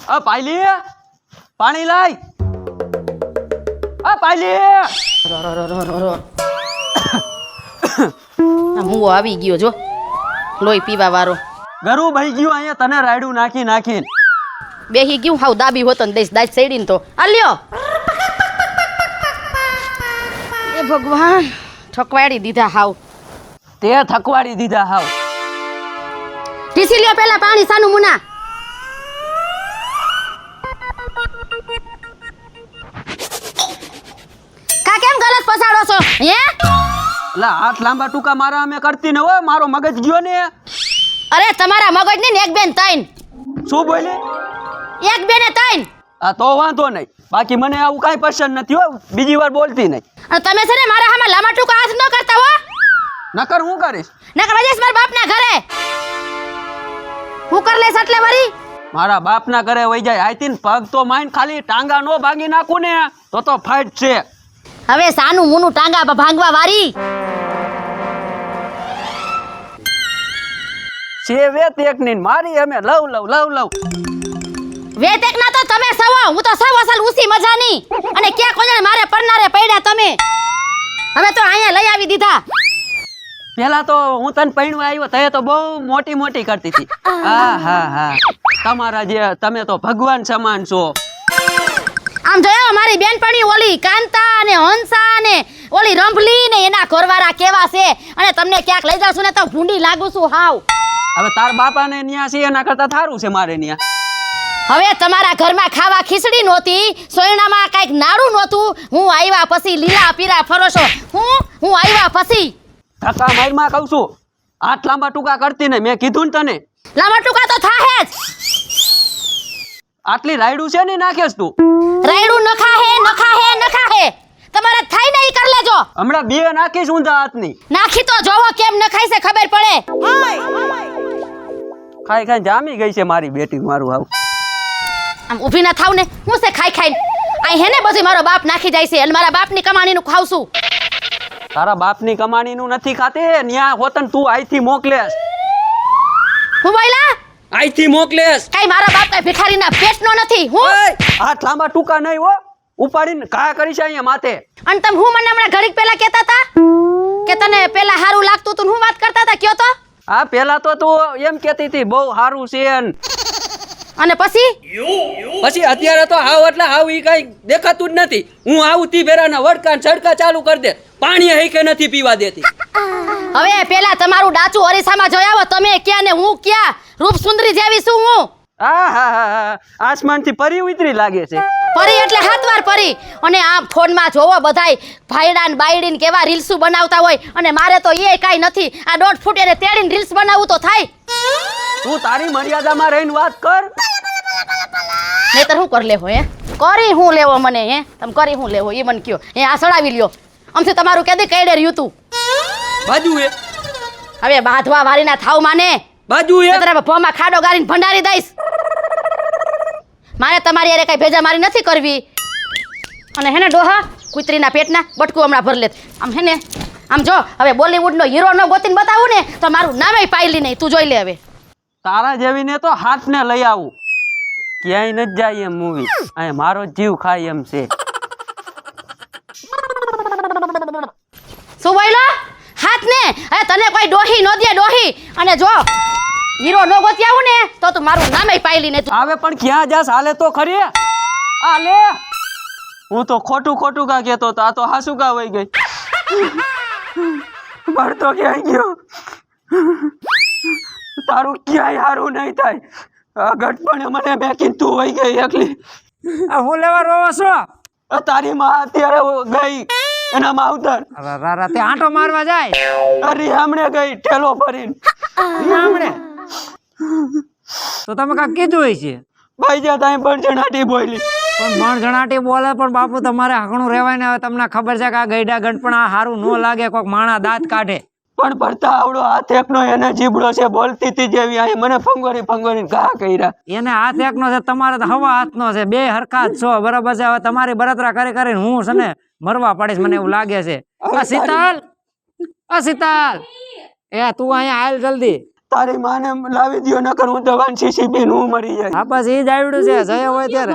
આ પાયલી પાણી લાય. આ પાયલી હું આવી ગયો જો લોહી પીવા વાળો. ગરું ભાઈ ગયું અહીંયા તને રાયડું નાખી નાખીને. બેહી ગયું હાવ દાબી હોતો ને દઈશ દાજ સૈડીને તો આ લ્યો. એ ભગવાન ઠકવાડી દીધા હાવ. તે થકવાડી દીધા હાવ. ટીસી લ્યો પેલા પાણી સાનું મુના. કા કેમ ગલત પસાડો છો હે? એટલે હાથ લાંબા ટૂંકા મારા અમે કરતી ને હોય મારો મગજ ગયો ને. અરે તમારા મગજ ને એક બેન તૈન. શું બોલી? એક બેને તૈન. આ તો વાંધો નહીં, બાકી મને આવું કાંઈ પસંદ નથી હો, બીજી વાર બોલતી નહીં. અને તમે છે ને મારા હામાં લાંબા ટૂંકા હાથ ન કરતા હો. નકર હું કરીશ? નકર વજેશ મારા બાપના ઘરે હું કર લેસ એટલે વરી. મારા બાપના ઘરે વઈ જાય આઈતી ને પગ તો માઈન ખાલી ટાંગા નો ભાંગી નાખું ને તો ફાઈટ છે. હવે સાનું મુનું ટાંગા ભાંગવા વારી. છે વેત એક ની મારી અમે લવ. વેતેક ના તો તમે સવો, હું તો સવ અસલ ઉસી મજાની. અને ક્યાં કોઈ મારે પરનારે પડ્યા તમે. હવે તો અહીંયા લઈ આવી દીધા. પેલા તો હું તને પૈણવા આવ્યો તે તો બહુ મોટી કરતી હતી. હા તમારા જે તમે તો ભગવાન સમાન છો. આમ જોયો મારી બેનપણી ઓલી કાંતા અને હંસા અને ઓલી રંભલી ને એના ઘરવાળા કેવા છે. અને તમને ક્યાંક લઈ જાશું ને તો ભૂંડી લાગુ છું હાવ. હવે તાર બાપા ને ન્યા છે એના કરતા થારું છે મારે ન્યા. હવે તમારા ઘરમાં ખાવા ખીચડી નહોતી, સોયણામાં કઈક નાડું નહોતું. હું આવ્યા પછી લીલા પીરા ફરો છો. હું આવ્યા પછી ધક્કા મારમાં કહું છું, હાથ લાંબા ટૂંકા કરતી ને મેં કીધું ને તને. લાંબા ટૂંકા તો થાહે જ. આટલી રાયડું છે ને નાખેસ તું. રાયડું નખાહે તમારે થાય ને ઈ કર લેજો. હમણાં બે નાખીશ ઊંધા હાથની. નાખી તો જોવો કેમ નખાય છે ખબર પડે. ખાઈ જામી ગઈ છે મારી બેટી. મારું આવું આમ ઊભી ના થાવ ને. હું છે ખાઈને આ હેને બધી મારો બાપ નાખી જાય છે અને મારા બાપની કમાણીનું ખાવશું. તારા બાપની કમાણીનું નથી ખાતી. ન્યા હોતન તું આઈથી મોકલેસ. હું બોયલા આઈથી મોકલેસ. કઈ મારા બાપ કઈ ભિખારીના પેટનો નથી. હું હાથ લાંબા ટૂંકા નહીં હો, ઉપાડીને કા કરી છે અહીંયા માથે. અને તમે હું મને હમણાં ઘડીક પહેલા કહેતા હતા કે તને પહેલા સારું લાગતું તું. હું વાત કરતા હતા કયો તો. હા પેલા તો તું એમ કહેતી હતી બહુ સારું છે. અને પછી અત્યારે તો હાવ એટલે હાવ ઈ કઈ દેખાતું જ નથી. હું આવું તી ભેરાના વડકા સડકા ચાલુ કરી દે. પાણી હઈ કે નથી પીવા દેતી. હવે પેલા તમારું ડાચું અરીસામાં જોઈ આવો. તમે ક્યાં ને હું ક્યાં. રૂપ સુંદરી જેવી છું હું. હા આસમાનથી પરી ઉતરી લાગે છે. પરી એટલે હાથવાર પરી. અને આમ ફોનમાં જોવો બધાય ભાઈડા ને બાયડી ને કેવા રીલ્સ બનાવતા હોય. અને મારે તો એ કાઈ નથી. આ 1.5 ફૂટ એને તેડીને રીલ્સ બનાવવું તો થાય. તું તારી મર્યાદામાં રહીને વાત કર. નહીતર હું કર લેવો હે? કરી હું લેવો મને હે? તમે કરી હું લેવો એ મને કયો. હે આ સડાવી લ્યો. આમથી તમારું કેદી કઈડે રહ્યું તું. બાજુ એ હવે બાંધવા વારીના થાવ માને. બાજુ એ તારા ભોમાં ખાડો ગારીને ભંડારી દઈશ. મારે તમારી યારે કઈ ભેજા મારી નથી કરવી. અને હેને ડોહા કુતરીના પેટના બટકું હમણાં ભર લેત. આમ હેને આમ જો હવે બોલીવુડનો હીરો નો ગોતીને બતાવું ને તો મારું નામે પાયલી નહીં. તું જોઈ લે હવે. તારા જેવીને તો હાથને લઈ આવું. ક્યાંય ન જાય એમ મૂવી. અહીંયા મારો જીવ ખાય એમ છે. શું બોલો? હાથ ને હવે તને કોઈ ડોહી નો દે ડોહી. અને જો હીરો નો ગોતી આવું ને તો તું મારું નામે પાયલી ને. આવે પણ ક્યાં જાસ હાલે તો ખરી. આ લે હું તો ખોટું કા કહેતો તો આ તો હાસુ કા વઈ ગઈ. ભરતો ક્યાં ગયો? તારું ક્યાંય હારું નહીં થાય. આ ગટપણે મને મેકીને તું વઈ ગઈ એકલી. આ હું લેવા રોવો છો? તારી માં અત્યારે ગઈ એના માવતર. રારા તે આંટો મારવા જાય. અરે હમણે ગઈ ઠેલો ભરીને. હમણે તો તમે કાંક કીધું હોય છે. ભાઈ જા તાઈ પણ જણાટી બોલી. પણ મણ જણાટી બોલે પણ બાપુ તમારે હાકણું રહેવાય ને. હવે તમને ખબર છે કે આ ગઈડા ગણપણ આ હારું ન લાગે. કોઈક માણા દાંત કાઢે. પણ ભરતા આવડો હાથ એકનો એને જીબડો છે. બોલતી હતી જેવી અહીં મને ફંગોરી ઘા કર્યા. એને હાથ એકનો છે, તમારે તો હવા હાથનો છે. બે હરખા જ છો બરાબર છે. હવે તમારી બળતરા કરીને હું છે ને મરવા પડીશ મને એવું લાગે છે. શીતલ એ તું અહીંયા હાલ જલ્દી. તારી માને લાવી દ્યો નકર હું દવાની શીશી પીને હું મરી જાય. હા બસ ઈ જ આવડ્યું છે જય હોય ત્યારે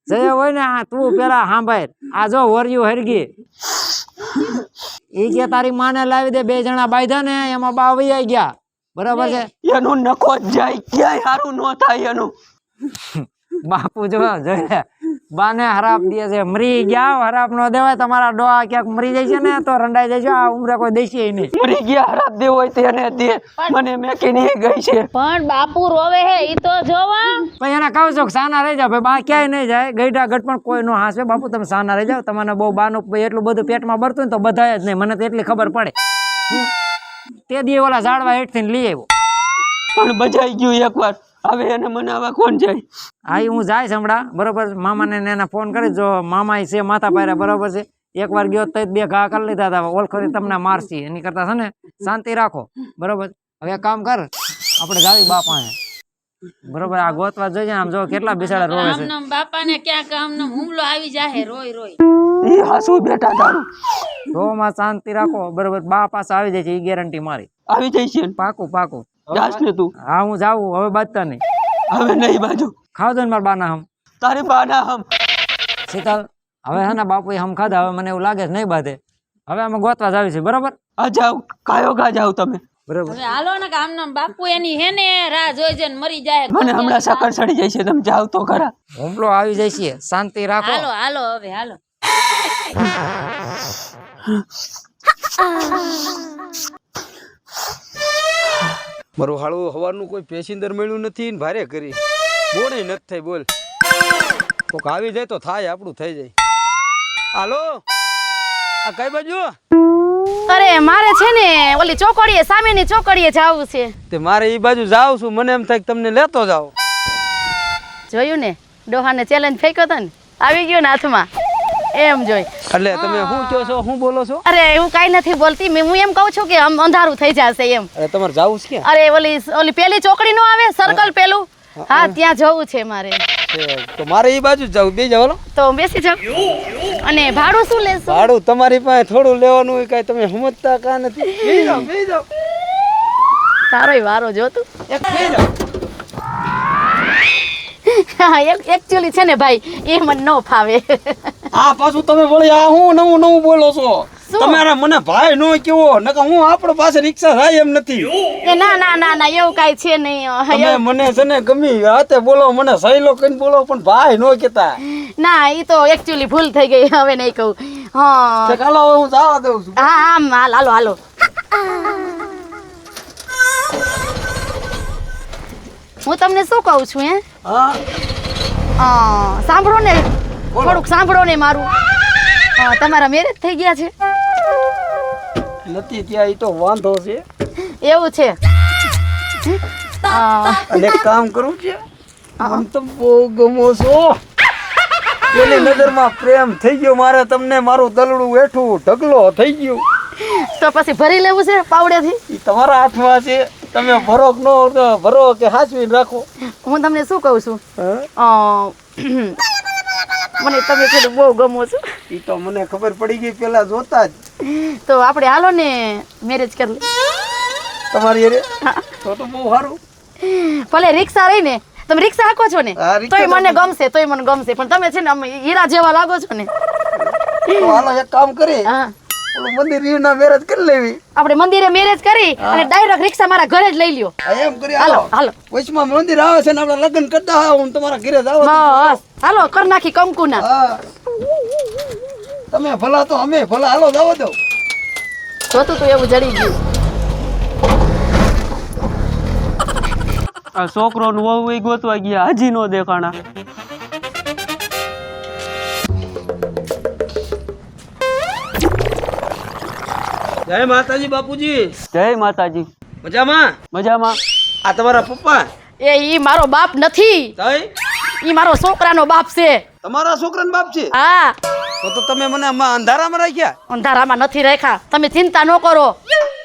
જય હોય ને આ તું પેલા સાંભળ આ જો વર્યું હરગી ઈ કે તારી માને લાવી દે 2 જણા બાંધ્યા ને એમાં બા વૈયા ગયા બરાબર છે એનું નખો જ જાય ક્યાંય સારું ન થાય એનું. બાપુ જો જોઈ બાને હરાપ દે છે મરી ગયા હરાપ નો દેવાય તમારા ડોહા ક્યાંક મરી જાય છે ને તો રંડાઈ જાય છે આ ઉમરે કોઈ દેશે નહીં મરી ગયા હરાપ દેવો હોય તેને દે મને મેકીને ગઈ છે. પણ બાપુ રોવે હે ઈ તો જોવા. પછી એને કહું છું કે સાના રહી જાવ ભાઈ બા ક્યાંય નહીં જાય ગઈઢા ગઢ પણ કોઈ નો હાંસે બાપુ તમે સાના રહી જાવ તમને બહુ બાનું એટલું બધું પેટમાં ભરતું ને તો બધાય જ નહીં મને તો એટલી ખબર પડે તે દી ઓલા ઝાડવા હેઠથી લઈ આવ્યો પણ બજાઈ ગયું એકવાર હવે એને મનાવા કોણ જાય. હા હું જાય છે હમણાં બરોબર મામાને ને એને ફોન કરી જો મામા છે માથા પાયરા બરોબર છે એકવાર ગયો તો 2 ઘા કરી લીધા હતા ઓળખોરી તમને મારશી એની કરતા છે ને શાંતિ રાખો બરોબર. હવે કામ કર આપણે જાવી બા પાસે બરોબર આ ગોતવા જોઈએ આમ જો કેટલા બિચારા રોવે છે બાપાને ક્યાંક આમનો હુમલો આવી જાહે રોય રોય. ઈ હાસુ બેટા તારું રોમાં શાંતિ રાખો બરોબર બા પાસે આવી જાય છે ઈ ગેરંટી મારી આવી જાય છે ને? પાકું પાકું જાસ ને તું? હા હું જાઉં હવે બાજતા નહીં હવે નહીં બાજુ ખાવ દો ને મારા બાના હમ તારી બાના હમ. શીતલ હવે હે ને બાપુ હમ ખાધા હવે મને એવું લાગે છે નહીં બાધે હવે અમે ગોતવા જ આવી છે બરોબર આ જાવ કાયો ગા જાવ તમે બરોબર હવે હાલો ને કે આમનો બાપુ એની હે ને રાહ જોઈ જઈને મરી જાય. મને હમણાં સકર સડી જાય છે તમે જાવ તો ખરા. હુમલો આવી જાય છે શાંતિ રાખો હાલો હાલો હવે હાલો. મારું હાળું હવાનું કોઈ પેસેન્જર મળ્યું નથી ને ભારે કરી બોને નથી થઈ બોલ કોક આવી જાય તો થાય આપણું થઈ જાય. હાલો આ કઈ બાજુ? અરે મારે છે ને ઓલી ચોકડીએ સામેની ચોકડીએ જાવું છે. તે મારે ઈ બાજુ જાઉં છું મને એમ થાય કે તમને લેતો જાવ. જોયું ને ડોહાને ચેલેન્જ ફેંક્યો તો ને આવી ગયો ને હાથમાં એમ જોઈ. એટલે તમે શું કહો છો શું બોલો છો? અરે હું કાઈ નથી બોલતી હું એમ કહું છું કે અંધારું થઈ જશે એમ. અરે તમારે જાવું છે ક્યાં? અરે ઓલી પેલી ચોકડી નો આવે સર્કલ પેલું હા ત્યાં જવું છે મારે. તો મારે ઈ બાજુ જ જાવું બે જાવ તો બેસી જાવ. અને ભાડું શું લેશો? ભાડું તમારી પાસે થોડું લેવાનું હોય કાંઈ તમે સમજતા કા નથી. બે જાવ તારોય વારો જો તું. બે જાવ. એકચ્યુઅલી છે ને ભાઈ એ મને ન ફાવે. આ પાછું તમે વળી આ હું નવું બોલો છો શું? તમારા મને ભાઈ નો કેવો નકર હું આપણા પાસે રિક્ષા થાય એમ નથી. એ ના ના ના ના એવું કાઈ છે નહીં. તમે મને છે ને ગમી હાથે બોલો મને સહેલો કઈને બોલો પણ ભાઈ નો કેતા. ના એ તો એકચ્યુઅલી ભૂલ થઈ ગઈ હવે નહીં કહું. હા તે કાલો હું જવા દઉં છું. હા આમ હાલો હાલો. હું તમને શું કહું છું હે હા સાંભળો ને થોડુંક સાંભળો ને મારું. તમારા મેરેજ થઈ ગયા છે? નથી ત્યાં ઈ તો વાંધો છે. એવું છે? અને એક કામ કરું છે મને તો બહુ ગમો છો. પેલી નજરમાં પ્રેમ થઈ ગયો મારે તમને મારું દલડું વેઠું ઢગલો થઈ ગયો. તો પછી ભરી લેવું છે પાવડેથી? ઈ તમારા હાથમાં છે તમે ભરો કે નો ભરો કે હાચવીને રાખો. હું તમને શું કહું છું હા મને તમે થોડું બહુ ગમો છો. ઈ તો મને ખબર પડી ગઈ પેલા જોતા જ. તો આપણે હાલો ને મેરેજ કરી લે. તમારી અરે તો બહુ સારું. ભલે રિક્ષા રહી ને તમે રિક્ષા હાકો છો ને હા, રિક્ષા તોય મને ગમશે પણ તમે છે ને આમ હીરા જેવા લાગો છો ને. તો હાલો એક કામ કરી હા ઓલું મંદિર ના મેરેજ કરી લેવી. આપણે મંદિરે મેરેજ કરી અને ડાયરેક્ટ રિક્ષા મારા ઘરે જ લઈ લ્યો. આ એમ કરી હાલો હાલો હાલો વચમાં મંદિર આવે છે ને આપણે લગ્ન કરતા હું તમારા ઘરે જાવ. બસ હાલો કર નાખી કંકુના. હા તમે ભલા તો અમે ભલા હાલો જાવ દો. જોતું તું એવું જડી ગયું. આ છોકરોનું વહુ ગોતવા ગયા હજી નો દેખાણા. જય માતાજી બાપુજી. જય માતાજી. મજામાં? મજામાં. આ તમારા પપ્પા? ઈ મારો બાપ નથી, તઈ ઈ મારો છોકરાનો બાપ છે. તમારા છોકરાનો બાપ છે? હા તો તમે મને આમાં અંધારામાં રાખ્યા. અંધારામાં નથી રાખ્યા. તમે ચિંતા ન કરો.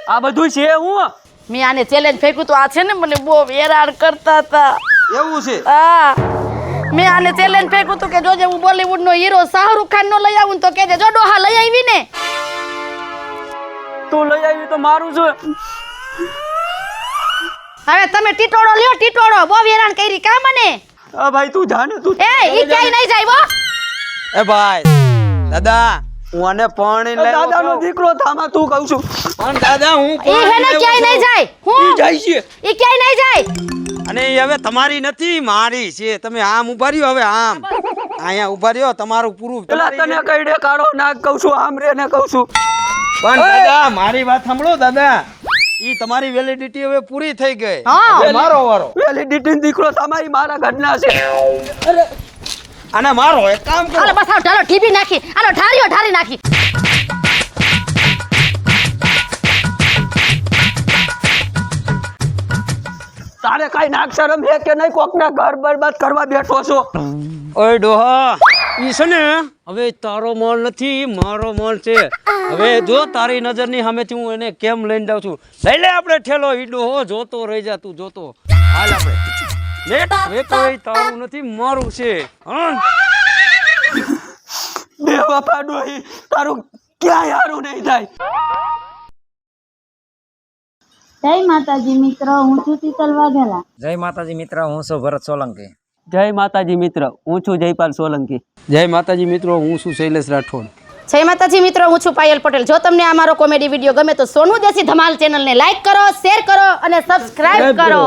આ બધું છે હું મેં આને ચેલેન્જ ફેંક્યું તો આ છે ને મને બહુ હેરાન કરતા હતા. એવું છે? હા મેં આને ચેલેન્જ ફેંક્યું હતું કે જોજે હું બોલીવુડ નો હીરો શાહરુખ ખાન નો લઈ આવું તો કેજે જો ડોહા લઈ આવી ને. તું લઈ આવી તો મારું છે. હવે તમે ટીટોડો લ્યો ટીટોડો બહુ હેરાન કરી કા મને આ ભાઈ તું જાને તું એ ઈ ક્યાંય નહીં જાય હો એ ભાઈ દાદા હું આને પરણી લઈ દાદાનો દીકરો થામા તું કહું છું પણ દાદા હું ઈ હેને ક્યાંય નહીં જાય હું જાય છે ઈ ક્યાંય નહીં જાય અને એ હવે તમારી નથી મારી છે તમે આમ ઉભા રહ્યો હવે આમ અહીંયા ઉભા રહ્યો તમારું પૂરું પેલા તને કઈડે કાળો નાક કહું છું આમ રે ને કહું છું પણ દાદા મારી વાત સાંભળો દાદા ઈ તમારી વેલિડિટી હવે પૂરી થઈ ગઈ હા. હવે મારો વારો વેલિડિટી દીકરો તમારી મારા ઘરના છે અને મારો એક કામ કરો હાલો બસ હાલો ઢાલો ઢીબી નાખી હાલો ઢારીઓ ઢારી નાખી તારે કઈ નાક શરમ હે કે નહીં કોકના ઘર બરબાદ કરવા બેઠો છો ઓય ડોહા ઈ છે ને હવે તારો મોલ નથી મારો મોલ છે હવે જો તારી નજરની સામેથી હું એને કેમ લઈને જાઉં છું લઈ લે આપણે ઠેલો ઈ ડોહો જોતો રહી જા તું જોતો હાલ આપણે લેટ હવે તો એ તારું નથી મારું છે હા બે વફા ડોહી તારું ક્યાંય હારું નહીં થાય જય માતાજી મિત્રો, હું છું શીતલ વાઘેલા. જય માતાજી મિત્ર, હું છું ભરત સોલંકી. જય માતાજી મિત્ર, હું છું જયપાલ સોલંકી. જય માતાજી મિત્રો, હું છું શૈલેષ રાઠોડ. જય માતાજી મિત્રો, હું છું પાયલ પટેલ. જો તમને આ મારો કોમેડી વિડીયો ગમે તો સોનુ દેશી ધમાલ ચેનલને લાઈક કરો, શેર કરો અને સબસ્ક્રાઇબ કરો.